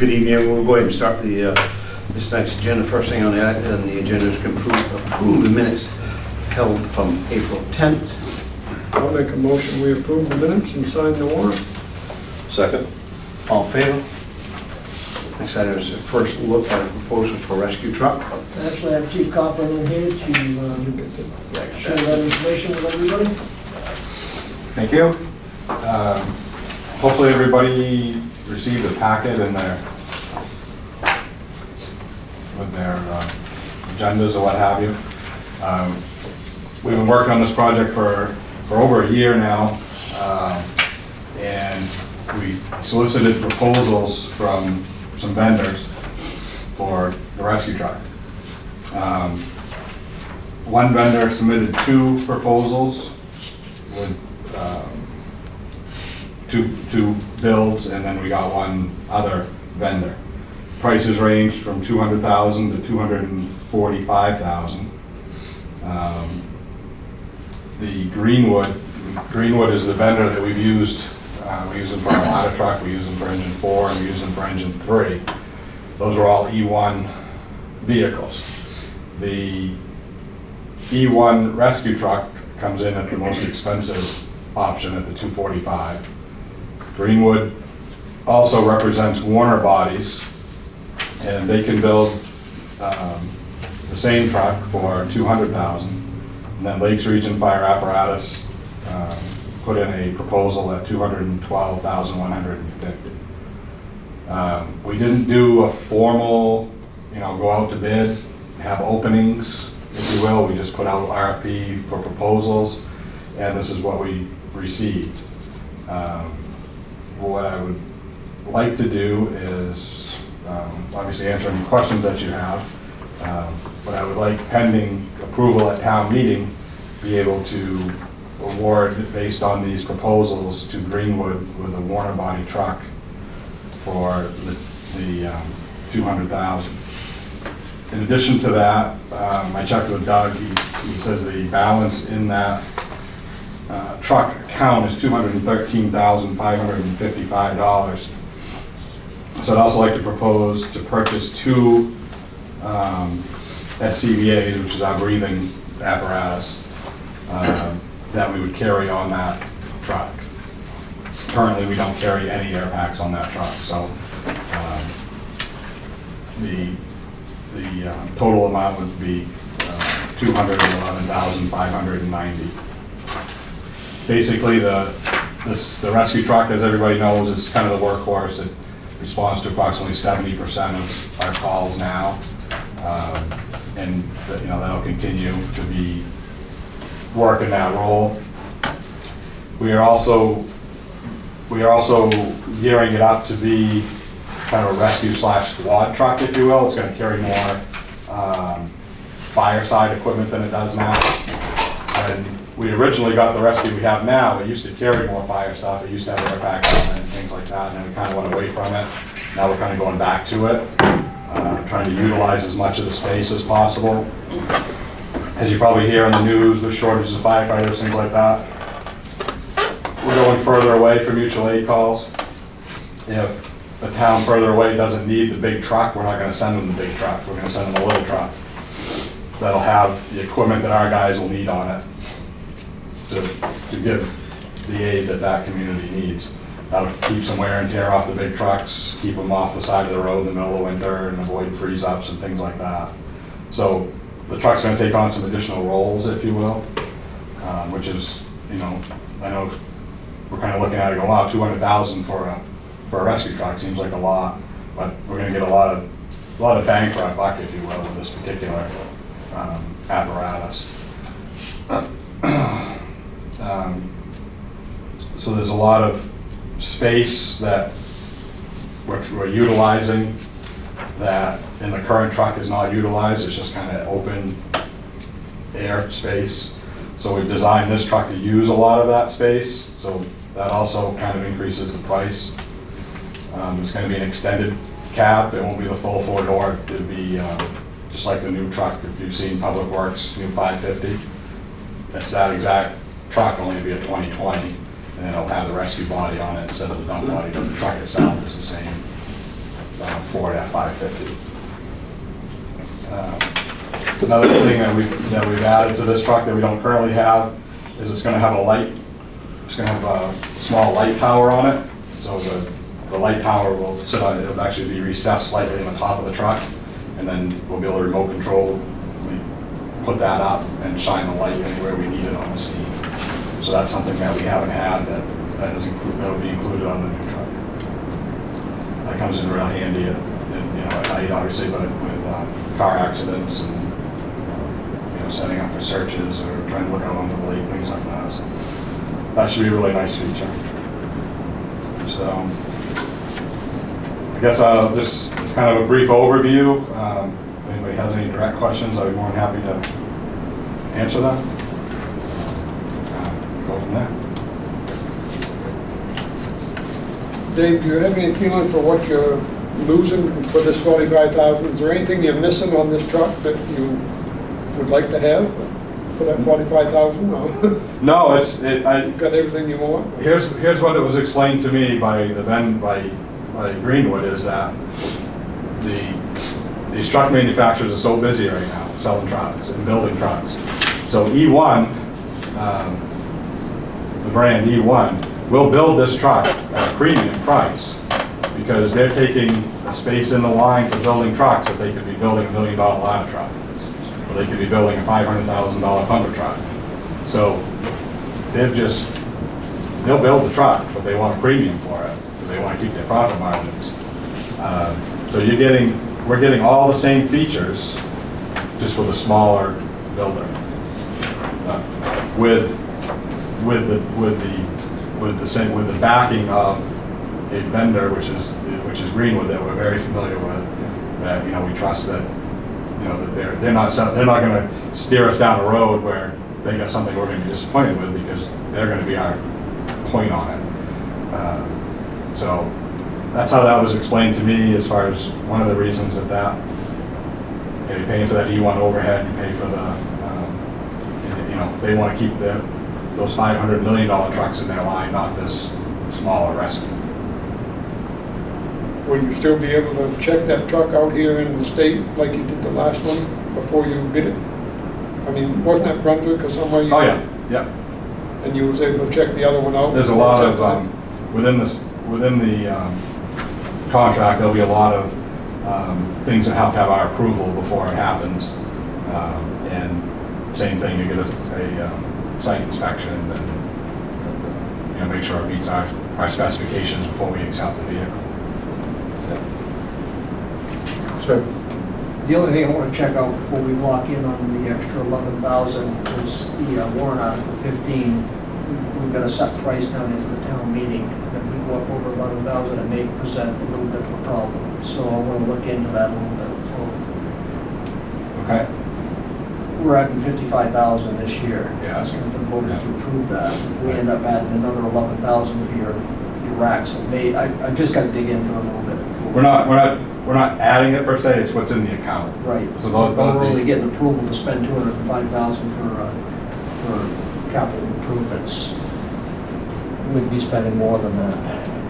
Good evening, everyone. We'll go ahead and start this night's agenda. First thing on the agenda is to approve the minutes held from April 10th. I'll make a motion, we approve the minutes and sign the warrant. Second. All in favor? Next item is the first look at a proposal for rescue truck. Actually, I have Chief Copeland in here to share that information with everybody. Thank you. Hopefully everybody received a packet in with their agendas or what have you. We've been working on this project for over a year now, and we solicited proposals from some vendors for the rescue truck. One vendor submitted 2 proposals with two builds, and then we got one other vendor. Prices ranged from $200,000 to $245,000. The Greenwood is the vendor that we've used. We use them for our ladder truck, we use them for engine 4, and we use them for engine 3. Those are all E1 vehicles. The E1 rescue truck comes in at the most expensive option at the $245,000. Greenwood also represents Warner bodies, and they can build the same truck for $200,000. And then Lakes Region Fire Apparatus put in a proposal at $212,150. We didn't do a formal, go out to bid, have openings, if you will. We just put out RFP for proposals, and this is what we received. What I would like to do is obviously answer any questions that you have, but I would like, pending approval at town meeting, be able to award based on these proposals to Greenwood with a Warner body truck for the $200,000. In addition to that, I checked with Doug. He says the balance in that truck account is $213,555. So I'd also like to propose to purchase 2 SCBA's, which is our breathing apparatus, that we would carry on that truck. Currently, we don't carry any air packs on that truck, so the total amount would be $211,590. Basically, the rescue truck, as everybody knows, is kind of the workhorse. It responds to approximately 70% of our calls now, and that'll continue to be work in that role. We are also gearing it up to be kind of a rescue / squad truck, if you will. It's going to carry more fireside equipment than it does now. And we originally got the rescue we have now. It used to carry more fire stuff. It used to have air packs on it and things like that, and then we kind of went away from it. Now we're kind of going back to it, trying to utilize as much of the space as possible. As you probably hear in the news with shortages of firefighters, things like that, we're going further away from mutual aid calls. If a town further away doesn't need the big truck, we're not going to send them the big truck. We're going to send them a little truck that'll have the equipment that our guys will need on it to give the aid that community needs. That'll keep some wear and tear off the big trucks, keep them off the side of the road in the middle of winter, and avoid freeze-ups and things like that. So the truck's going to take on some additional roles, if you will, which is, I know we're kind of looking at it going, wow, $200,000 for a rescue truck seems like a lot, but we're going to get a lot of bang for our buck, if you will, with this particular apparatus. So there's a lot of space that we're utilizing that in the current truck is not utilized. It's just kind of open air space. So we've designed this truck to use a lot of that space. So that also kind of increases the price. It's going to be an extended cab. It won't be the full 4-door. It'll be just like the new truck. If you've seen Public Works, new 550, that's that exact truck, only to be a 2020. And then it'll have the rescue body on it instead of the dump body, but the truck itself is the same Ford F-550. Another thing that we've added to this truck that we don't currently have is it's gonna have a light, it's gonna have a small light tower on it. So the light tower will sit on, it'll actually be recessed slightly on the top of the truck, and then we'll be able to remote control, put that up and shine the light anywhere we need it on the scene. So that's something that we haven't had that'll be included on the new truck. That comes in real handy at night, obviously, but with car accidents and setting up for searches or trying to look out onto the lake, things like that. So that should be a really nice feature. So I guess this is kind of a brief overview. If anybody has any direct questions, I'd be more than happy to answer them. Go from there. Dave, do you have any feeling for what you're losing for this 45,000? Is there anything you're missing on this truck that you would like to have for that 45,000? No, You've got everything you want? here's what it was explained to me by Greenwood is that these truck manufacturers are so busy right now selling trucks and building trucks. So E1, the brand E1, will build this truck at a premium price because they're taking a space in the line for building trucks that they could be building $1 million ladder truck. Or they could be building a $500,000 pumper truck. So they'll build the truck, but they want a premium for it. They want to keep their profit margins. So we're getting all the same features, just with a smaller builder. With the backing of a vendor, which is Greenwood, that we're very familiar with, that we trust that that they're not going to steer us down a road where they got something we're going to be disappointed with, because they're going to be our point on it. So that's how that was explained to me, as far as one of the reasons that you're paying for that E1 overhead, you pay for they want to keep those $500 million trucks in their line, not this smaller rescue. Will you still be able to check that truck out here in the state like you did the last one before you bid it? I mean, wasn't that Brunswick or somewhere? Oh yeah, yep. And you was able to check the other one out? There's a lot of, within the contract, there'll be a lot of things that have to have our approval before it happens. And same thing, you get a site inspection and make sure it meets our specifications before we accept the vehicle. So the only thing I want to check out before we lock in on the extra 11,000 is the warrant article 15. We've got a set price down there for the town meeting. If we go up over 11,000, it may present a little bit of a problem. So I want to look into that a little bit. Okay. We're adding 55,000 this year. Yeah. Asking for the voters to approve that. If we end up adding another 11,000 for your racks, it may. I've just got to dig into it a little bit before. We're not adding it per se, it's what's in the account. Right. So We're only getting approval to spend 205,000 for capital improvements. We'd be spending more than that,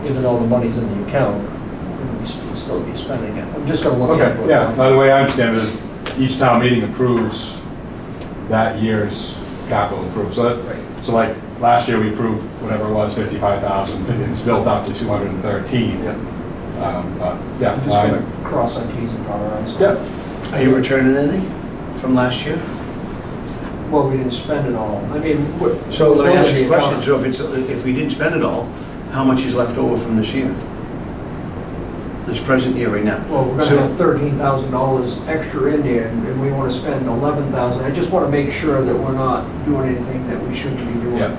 even though the money's in the account. We'd still be spending it. I'm just going to look at it. Okay, yeah. By the way I understand it is each town meeting approves that year's capital improvement. So like last year we approved whatever it was, 55,000. It's built up to 213. Yeah. But yeah. I'm just going to cross our T's and dot our I's. Yeah. Are you returning any from last year? Well, we didn't spend it all. I mean, So let me ask you a question. So if we didn't spend it all, how much is left over from this year? This present year right now? Well, we're going to have $13,000 extra in there, and we want to spend 11,000. I just want to make sure that we're not doing anything that we shouldn't be doing. Yeah.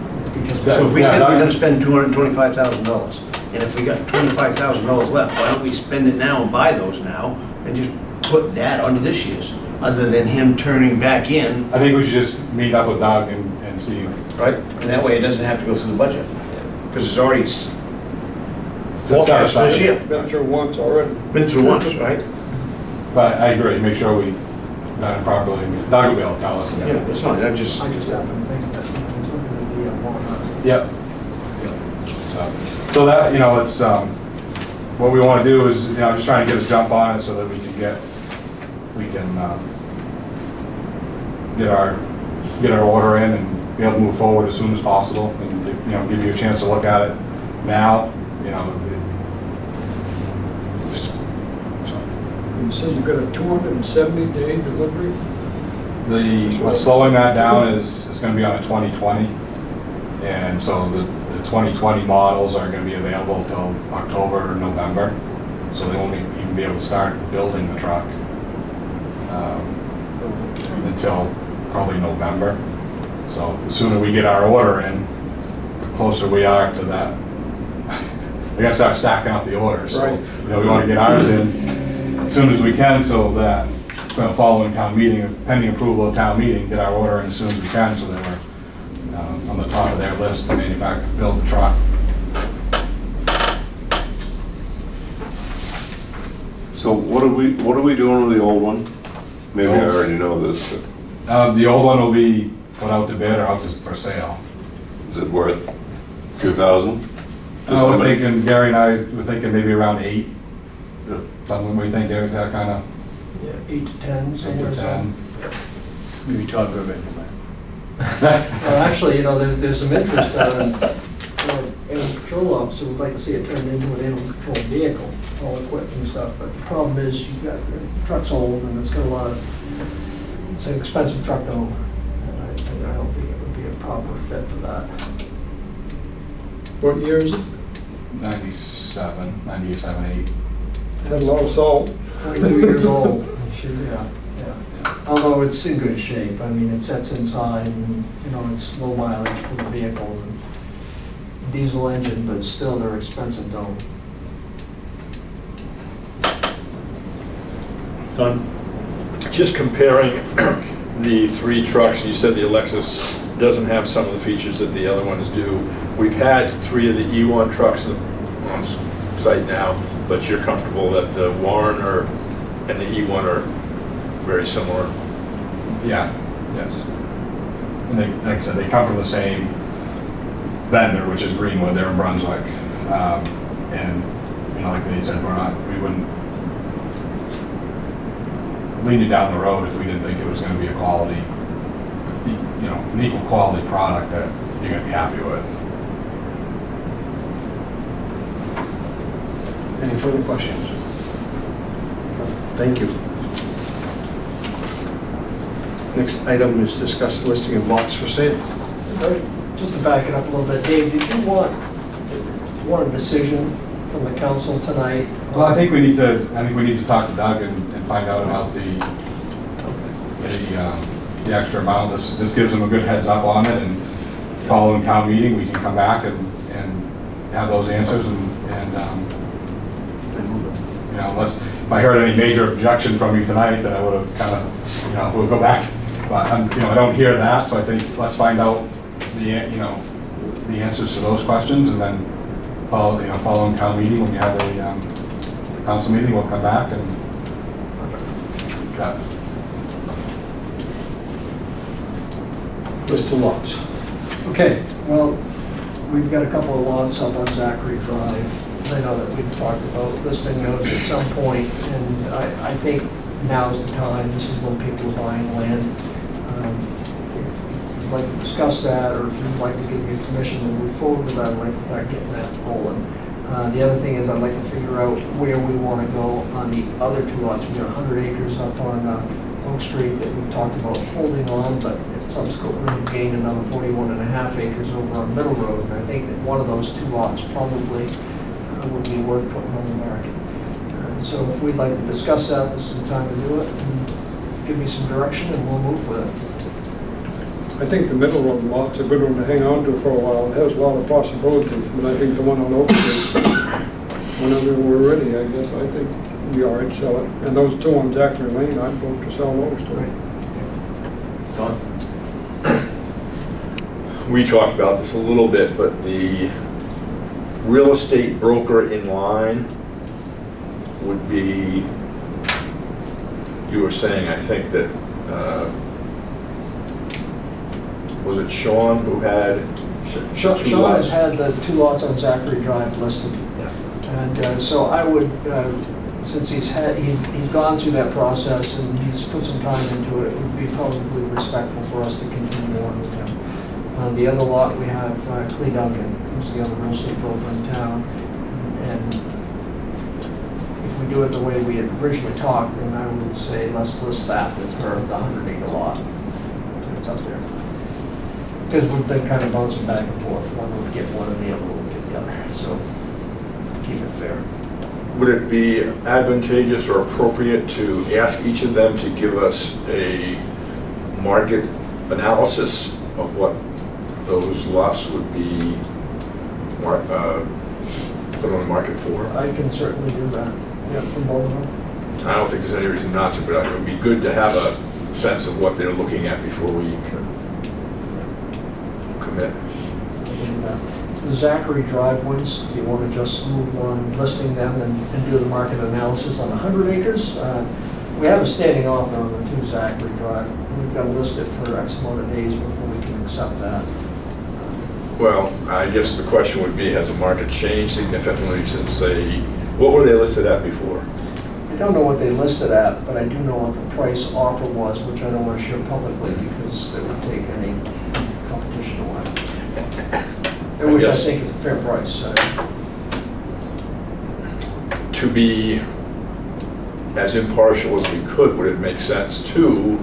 So if we said we're gonna spend $225,000, and if we got $25,000 left, why don't we spend it now and buy those now, and just put that onto this year's, other than him turning back in, I think we should just meet up with Doug and see. right? And that way it doesn't have to go through the budget, because it's already Set forecast aside. this year. Been through once already. Been through once, right? But I agree, make sure we done it properly. Doug will be able to tell us. Yeah, that's fine, I just happen to think that I was looking at the warrant. Yep. So that, it's, what we want to do is, just trying to get a jump on it so that we can get our order in and be able to move forward as soon as possible, and, give you a chance to look at it now, It says you've got a 270-day delivery. What's slowing that down is it's going to be on a 2020, and so the 2020 models are going to be available till October or November, so they won't even be able to start building the truck until probably November. So the sooner we get our order in, the closer we are to that. We got to start stacking up the orders. So, Right. we want to get ours in as soon as we can, so that following town meeting, pending approval of town meeting, get our order in as soon as we can, so that we're on the top of their list to build the truck. So what are we doing with the old one? Maybe I already know this, but The old one will be put out to bid or out for sale. is it worth 2,000? We're thinking, Gary and I, we're thinking maybe around 8. Something we think, Gary's that kind of Yeah, 8 to 10, 8 somewhere. to 10. Maybe Todd Rivet. Well, actually, there's some interest in animal control officer would like to see it turned into an animal control vehicle, all equipped and stuff, but the problem is you've got, the truck's old and it's got a lot of, it's an expensive truck though. And I don't think it would be a proper fit for that. What year is it? 97, 8. Had a lot of salt. 22 years old. Yeah. Although it's in good shape. I mean, it sets inside and, it's low mileage for the vehicle and diesel engine, but still they're expensive though. Done? Just comparing the 3 trucks, you said the Alexis doesn't have some of the features that the other ones do. We've had 3 of the E1 trucks on site now, but you're comfortable that the Warren and the E1 are very similar? Yeah, yes. And they, like I said, they come from the same vendor, which is Greenwood, they're in Brunswick. And, like they said, we wouldn't lean you down the road if we didn't think it was going to be a quality, an equal quality product that you're going to be happy with. Any further questions? Thank you. Next item is discuss the listing of lots for sale. Just to back it up a little bit, Dave, did you want a decision from the council tonight? Well, I think we need to talk to Doug and find out about the extra amount. This gives them a good heads up on it, and following town meeting, we can come back and have those answers and unless if I heard any major objection from you tonight, then I would have kind of, we'll go back. But, I don't hear that, so I think let's find out the answers to those questions, and then following town meeting, when you have a council meeting, we'll come back and List of lots. Okay, well, we've got a couple of lots up on Zachary Drive. I know that we've talked about listing those at some point, and I think now's the time. This is when people are buying land. If you'd like to discuss that, or if you'd like to give me permission to move forward with that, I'd like to start getting that rolling. The other thing is I'd like to figure out where we want to go on the other 2 lots. We got 100 acres up on Oak Street that we've talked about holding on, but subsequently we've gained another 41.5 acres over on Middle Road, and I think that one of those 2 lots probably would be worth putting on the market. So if we'd like to discuss that, this is the time to do it, and give me some direction and we'll move with it. I think the middle road lot's a good one to hang on to for a while. It has a lot of possibilities, but I think the one on Oak Street, whenever we're ready, I guess, I think we are to sell it. And those 2 on Zachary Lane, I'd vote to sell those too. Don? We talked about this a little bit, but the real estate broker in line would be, you were saying, I think that, was it Sean who had? Sean has had the 2 lots on Zachary Drive listed. And so I would, since he's gone through that process and he's put some time into it, it would be probably respectful for us to continue on with him. On the other lot, we have Clee Duncan, who's the other real estate broker in town. And if we do it the way we had originally talked, then I would say let's list that with her, the 100-acre lot. It's up there. Because we've been kind of bouncing back and forth. One would get one and the other would get the other. So keep it fair. Would it be advantageous or appropriate to ask each of them to give us a market analysis of what those lots would be put on the market for? I can certainly do that, yeah, from both of them. I don't think there's any reason not to, but it would be good to have a sense of what they're looking at before we commit. The Zachary Drive ones, do you want to just move on listing them and do the market analysis on 100 acres? We have a standing offer on the 2 Zachary Drive. We've got to list it for X amount of days before we can accept that. Well, I guess the question would be, has the market changed significantly since what were they listed at before? I don't know what they listed at, but I do know what the price offer was, which I don't want to share publicly because it would take any competition away. Which I think is a fair price. To be as impartial as we could, would it make sense to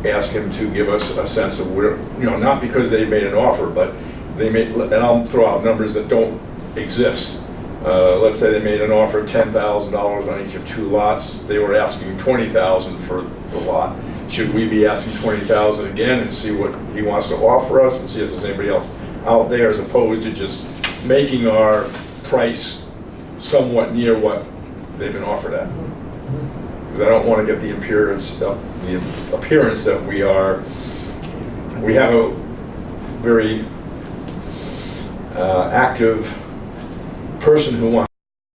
ask him to give us a sense of where, not because they made an offer, but they made, and I'll throw out numbers that don't exist. Let's say they made an offer of $10,000 on each of 2 lots. They were asking $20,000 for the lot. Should we be asking $20,000 again and see what he wants to offer us and see if there's anybody else out there, as opposed to just making our price somewhat near what they've been offered at? Because I don't want to get the appearance that we have a very active person who wants